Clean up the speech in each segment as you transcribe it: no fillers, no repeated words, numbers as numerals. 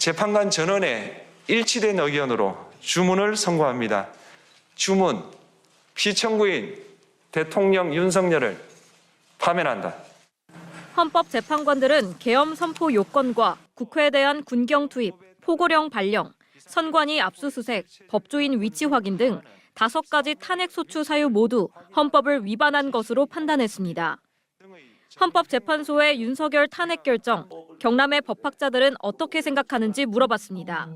재판관 전원의 일치된 의견으로 주문을 선고합니다. 주문, 피청구인 대통령 윤석열을 파면한다. 헌법재판관들은 계엄 선포 요건과 국회에 대한 군경 투입, 포고령 발령, 선관위 압수수색, 법조인 위치 확인 등 5가지 탄핵 소추 사유 모두 헌법을 위반한 것으로 판단했습니다. 헌법재판소의 윤석열 탄핵 결정, 경남의 법학자들은 어떻게 생각하는지 물어봤습니다.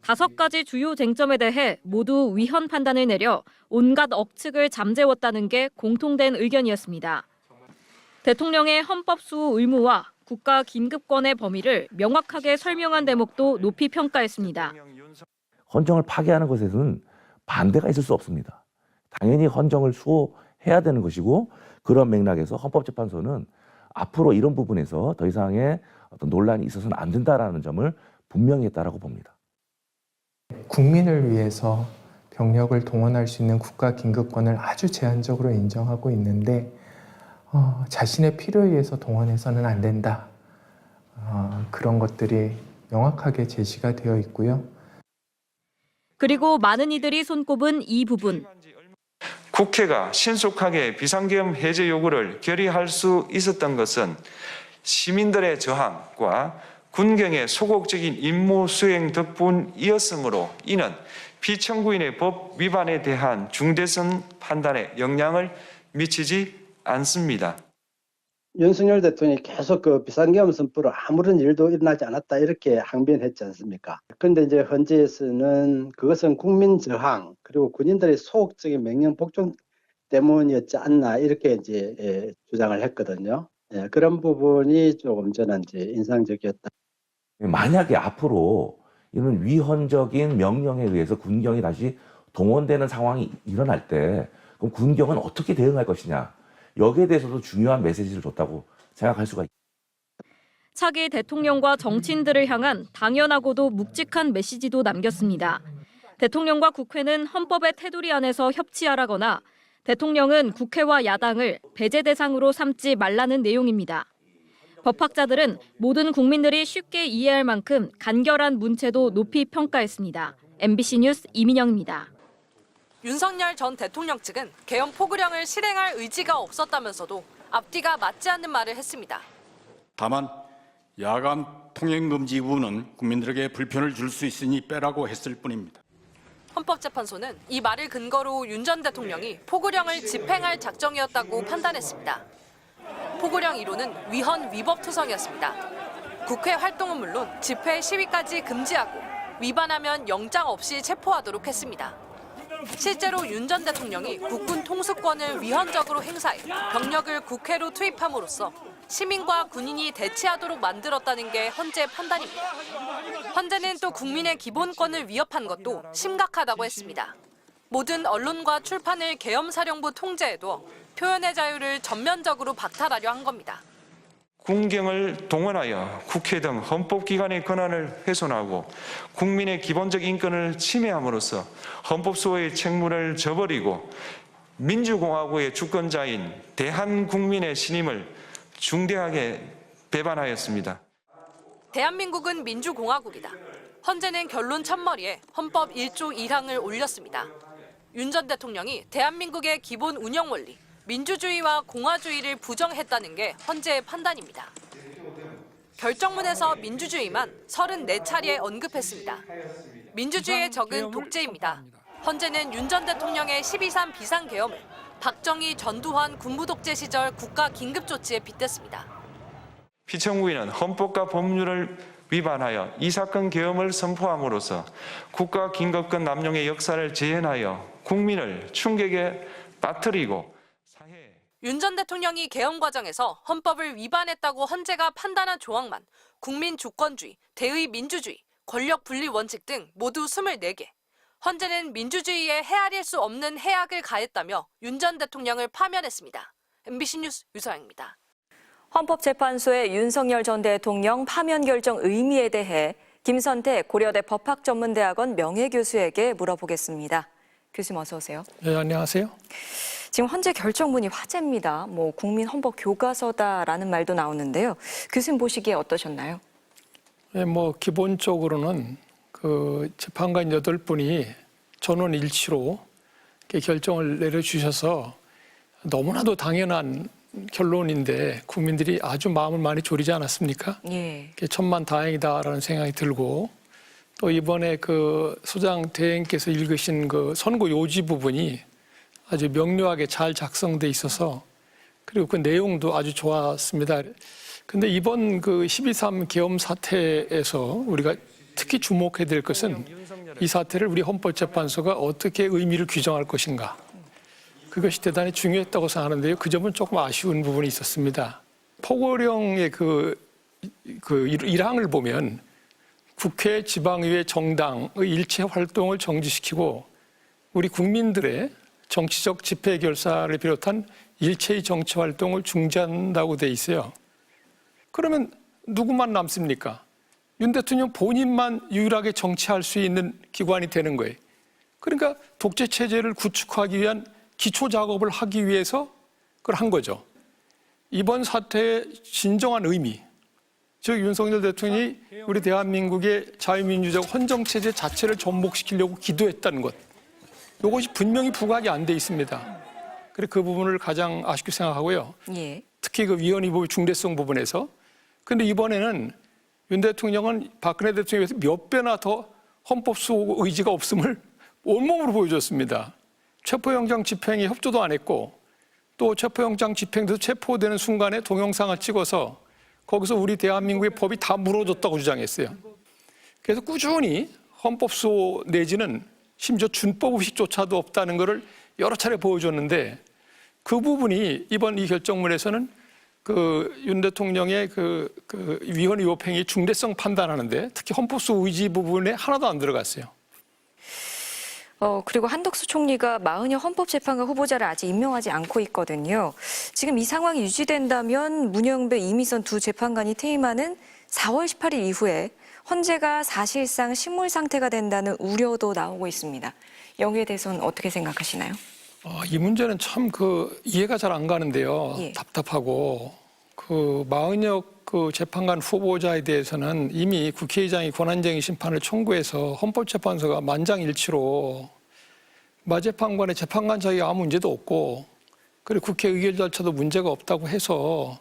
5가지 주요 쟁점에 대해 모두 위헌 판단을 내려 온갖 억측을 잠재웠다는 게 공통된 의견이었습니다. 대통령의 헌법 수호 의무와 국가 긴급권의 범위를 명확하게 설명한 대목도 높이 평가했습니다. 헌정을 파괴하는 것에서는 반대가 있을 수 없습니다. 당연히 헌정을 수호해야 되는 것이고 그런 맥락에서 헌법재판소는 앞으로 이런 부분에서 더 이상의 어떤 논란이 있어서는 안 된다라는 점을 분명히 했다라고 봅니다. 국민을 위해서 병력을 동원할 수 있는 국가 긴급권을 아주 제한적으로 인정하고 있는데 자신의 필요에 의해서 동원해서는 안 된다. 그런 것들이 명확하게 제시가 되어 있고요. 그리고 많은 이들이 손꼽은 이 부분. 국회가 신속하게 비상계엄 해제 요구를 결의할 수 있었던 것은 시민들의 저항과 군경의 소극적인 임무 수행 덕분이었으므로 이는 피청구인의 법 위반에 대한 중대성 판단에 영향을 미치지 않습니다. 윤석열 대통령이 계속 그 비상계엄 선포로 아무런 일도 일어나지 않았다 이렇게 항변했지 않습니까? 그런데 이제 헌재에서는 그것은 국민 저항 그리고 군인들의 소극적인 명령 복종 때문이었지 않나 이렇게 이제 주장을 했거든요. 그런 부분이 조금 저는 이제 인상적이었다. 만약에 앞으로 이런 위헌적인 명령에 의해서 군경이 다시 동원되는 상황이 일어날 때 그럼 군경은 어떻게 대응할 것이냐. 여기에 대해서도 중요한 메시지를 줬다고 생각할 수가 있습니다. 차기 대통령과 정치인들을 향한 당연하고도 묵직한 메시지도 남겼습니다. 대통령과 국회는 헌법의 테두리 안에서 협치하라거나 대통령은 국회와 야당을 배제 대상으로 삼지 말라는 내용입니다. 법학자들은 모든 국민들이 쉽게 이해할 만큼 간결한 문체도 높이 평가했습니다. MBC 뉴스 이민영입니다. 윤석열 전 대통령 측은 계엄 포고령을 실행할 의지가 없었다면서도 앞뒤가 맞지 않는 말을 했습니다. 다만 야간 통행 금지 부분은 국민들에게 불편을 줄 수 있으니 빼라고 했을 뿐입니다. 헌법재판소는 이 말을 근거로 윤 전 대통령이 포고령을 집행할 작정이었다고 판단했습니다. 포고령 1호는 위헌 위법 투성이었습니다. 국회 활동은 물론 집회 시위까지 금지하고 위반하면 영장 없이 체포하도록 했습니다. 실제로 윤 전 대통령이 국군 통수권을 위헌적으로 행사해 병력을 국회로 투입함으로써 시민과 군인이 대치하도록 만들었다는 게 헌재 판단입니다. 헌재는 또 국민의 기본권을 위협한 것도 심각하다고 했습니다. 모든 언론과 출판을 계엄사령부 통제에 둬 표현의 자유를 전면적으로 박탈하려 한 겁니다. 군경을 동원하여 국회 등 헌법기관의 권한을 훼손하고 국민의 기본적 인권을 침해함으로써 헌법 수호의 책무를 저버리고 민주공화국의 주권자인 대한국민의 신임을 중대하게 배반하였습니다. 대한민국은 민주공화국이다. 헌재는 결론 첫머리에 헌법 1조 1항을 올렸습니다. 윤 전 대통령이 대한민국의 기본 운영 원리, 민주주의와 공화주의를 부정했다는 게 헌재의 판단입니다. 결정문에서 민주주의만 34차례 언급했습니다. 민주주의의 적은 독재입니다. 헌재는 윤 전 대통령의 12.3 비상계엄을 박정희, 전두환 군부독재 시절 국가 긴급조치에 빗댔습니다. 피청구인은 헌법과 법률을 위반하여 이 사건 계엄을 선포함으로써 국가 긴급권 남용의 역사를 재현하여 국민을 충격에 빠뜨리고 윤 전 대통령이 계엄 과정에서 헌법을 위반했다고 헌재가 판단한 조항만 국민 주권주의, 대의 민주주의, 권력 분리 원칙 등 모두 24개. 헌재는 민주주의에 헤아릴 수 없는 해악을 가했다며 윤 전 대통령을 파면했습니다. MBC 뉴스 유서영입니다. 헌법재판소의 윤석열 전 대통령 파면 결정 의미에 대해 김선태 고려대 법학전문대학원 명예교수에게 물어보겠습니다. 교수님 어서 오세요. 네, 안녕하세요. 지금 헌재 결정문이 화제입니다. 국민 헌법 교과서다라는 말도 나오는데요. 교수님 보시기에 어떠셨나요? 기본적으로는 그 재판관 8분이 전원 일치로 이렇게 결정을 내려주셔서 너무나도 당연한 결론인데 국민들이 아주 마음을 많이 졸이지 않았습니까? 예. 천만다행이다라는 생각이 들고 또 이번에 그 소장 대행께서 읽으신 그 선고 요지 부분이 아주 명료하게 잘 작성돼 있어서 그리고 그 내용도 아주 좋았습니다. 근데 이번 그 12.3 계엄 사태에서 우리가 특히 주목해야 될 것은 이 사태를 우리 헌법재판소가 어떻게 의미를 규정할 것인가. 그것이 대단히 중요했다고 생각하는데요. 그 점은 조금 아쉬운 부분이 있었습니다. 포고령의 그 1항을 보면 국회, 지방의회, 정당의 일체 활동을 정지시키고 우리 국민들의 정치적 집회 결사를 비롯한 일체의 정치 활동을 중지한다고 돼 있어요. 그러면 누구만 남습니까? 윤 대통령 본인만 유일하게 정치할 수 있는 기관이 되는 거예요. 그러니까 독재 체제를 구축하기 위한 기초 작업을 하기 위해서 그걸 한 거죠. 이번 사태의 진정한 의미, 즉 윤석열 대통령이 우리 대한민국의 자유민주적 헌정체제 자체를 전복시키려고 기도했다는 것, 이것이 분명히 부각이 안 돼 있습니다. 그래서 그 부분을 가장 아쉽게 생각하고요. 예. 특히 그 위헌의법의 중대성 부분에서. 그런데 이번에는 윤 대통령은 박근혜 대통령에 비해서 몇 배나 더 헌법 수호 의지가 없음을 온몸으로 보여줬습니다. 체포영장 집행에 협조도 안 했고 또 체포영장 집행돼서 체포되는 순간에 동영상을 찍어서 거기서 우리 대한민국의 법이 다 무너졌다고 주장했어요. 그래서 꾸준히 헌법 수호 내지는 심지어 준법 의식조차도 없다는 것을 여러 차례 보여줬는데 그 부분이 이번 이 결정문에서는 그 윤 대통령의 그 위헌의법 행위 중대성 판단하는데 특히 헌법 수호 의지 부분에 하나도 안 들어갔어요. 그리고 한덕수 총리가 40여 헌법재판관 후보자를 아직 임명하지 않고 있거든요. 지금 이 상황이 유지된다면 문영배, 이미선 두 재판관이 퇴임하는 4월 18일 이후에 헌재가 사실상 식물 상태가 된다는 우려도 나오고 있습니다. 여기에 대해서는 어떻게 생각하시나요? 이 문제는 참 이해가 잘 안 가는데요. 예. 답답하고 40여 그 재판관 후보자에 대해서는 이미 국회의장이 권한쟁의 심판을 청구해서 헌법재판소가 만장일치로 마재판관의 재판관 자격에 아무 문제도 없고 그리고 국회 의결 절차도 문제가 없다고 해서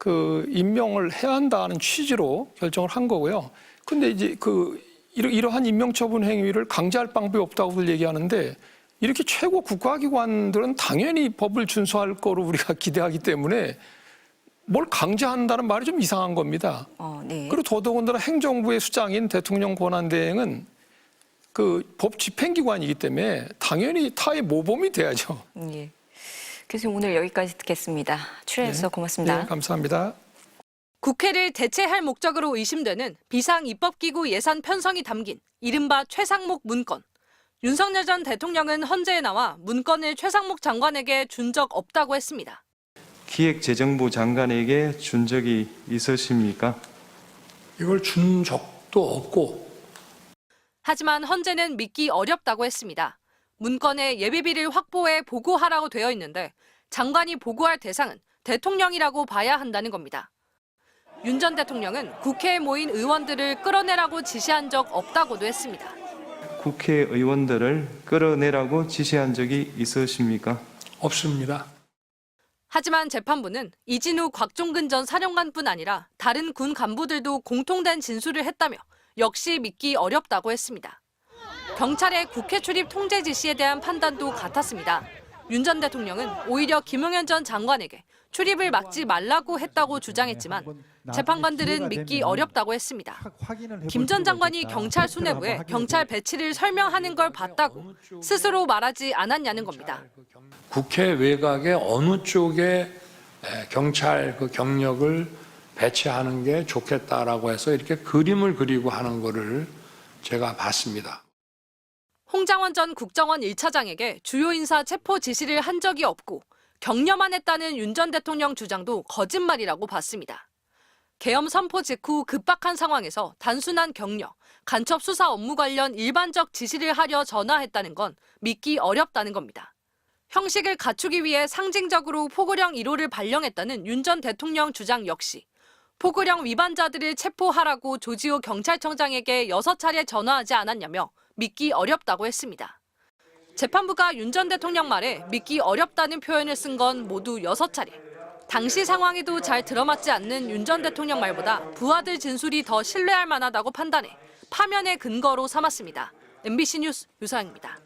임명을 해야 한다는 취지로 결정을 한 거고요. 근데 이제 이러한 임명 처분 행위를 강제할 방법이 없다고들 얘기하는데 이렇게 최고 국가기관들은 당연히 법을 준수할 거로 우리가 기대하기 때문에 뭘 강제한다는 말이 좀 이상한 겁니다. 네. 그리고 더더군다나 행정부의 수장인 대통령 권한대행은 법 집행기관이기 때문에 당연히 타의 모범이 돼야죠. 예. 교수님 오늘 여기까지 듣겠습니다. 출연해 주셔서 고맙습니다. 네, 감사합니다. 국회를 대체할 목적으로 의심되는 비상입법기구 예산 편성이 담긴 이른바 최상목 문건. 윤석열 전 대통령은 헌재에 나와 문건을 최상목 장관에게 준 적 없다고 했습니다. 기획재정부 장관에게 준 적이 있으십니까? 이걸 준 적도 없고. 하지만 헌재는 믿기 어렵다고 했습니다. 문건에 예비비를 확보해 보고하라고 되어 있는데 장관이 보고할 대상은 대통령이라고 봐야 한다는 겁니다. 윤 전 대통령은 국회에 모인 의원들을 끌어내라고 지시한 적 없다고도 했습니다. 국회의원들을 끌어내라고 지시한 적이 있으십니까? 없습니다. 하지만 재판부는 이진우 곽종근 전 사령관뿐 아니라 다른 군 간부들도 공통된 진술을 했다며 역시 믿기 어렵다고 했습니다. 경찰의 국회 출입 통제 지시에 대한 판단도 같았습니다. 윤 전 대통령은 오히려 김용현 전 장관에게 출입을 막지 말라고 했다고 주장했지만 재판관들은 믿기 어렵다고 했습니다. 김 전 장관이 경찰 수뇌부에 경찰 배치를 설명하는 걸 봤다고 스스로 말하지 않았냐는 겁니다. 국회 외곽에 어느 쪽에 경찰 경력을 배치하는 게 좋겠다라고 해서 이렇게 그림을 그리고 하는 거를 제가 봤습니다. 홍장원 전 국정원 1차장에게 주요 인사 체포 지시를 한 적이 없고 격려만 했다는 윤 전 대통령 주장도 거짓말이라고 봤습니다. 계엄 선포 직후 급박한 상황에서 단순한 격려, 간첩 수사 업무 관련 일반적 지시를 하려 전화했다는 건 믿기 어렵다는 겁니다. 형식을 갖추기 위해 상징적으로 포고령 1호를 발령했다는 윤 전 대통령 주장 역시 포고령 위반자들을 체포하라고 조지호 경찰청장에게 6차례 전화하지 않았냐며 믿기 어렵다고 했습니다. 재판부가 윤 전 대통령 말에 믿기 어렵다는 표현을 쓴 건 모두 6차례. 당시 상황에도 잘 들어맞지 않는 윤 전 대통령 말보다 부하들 진술이 더 신뢰할 만하다고 판단해 파면의 근거로 삼았습니다. MBC 뉴스 유서영입니다.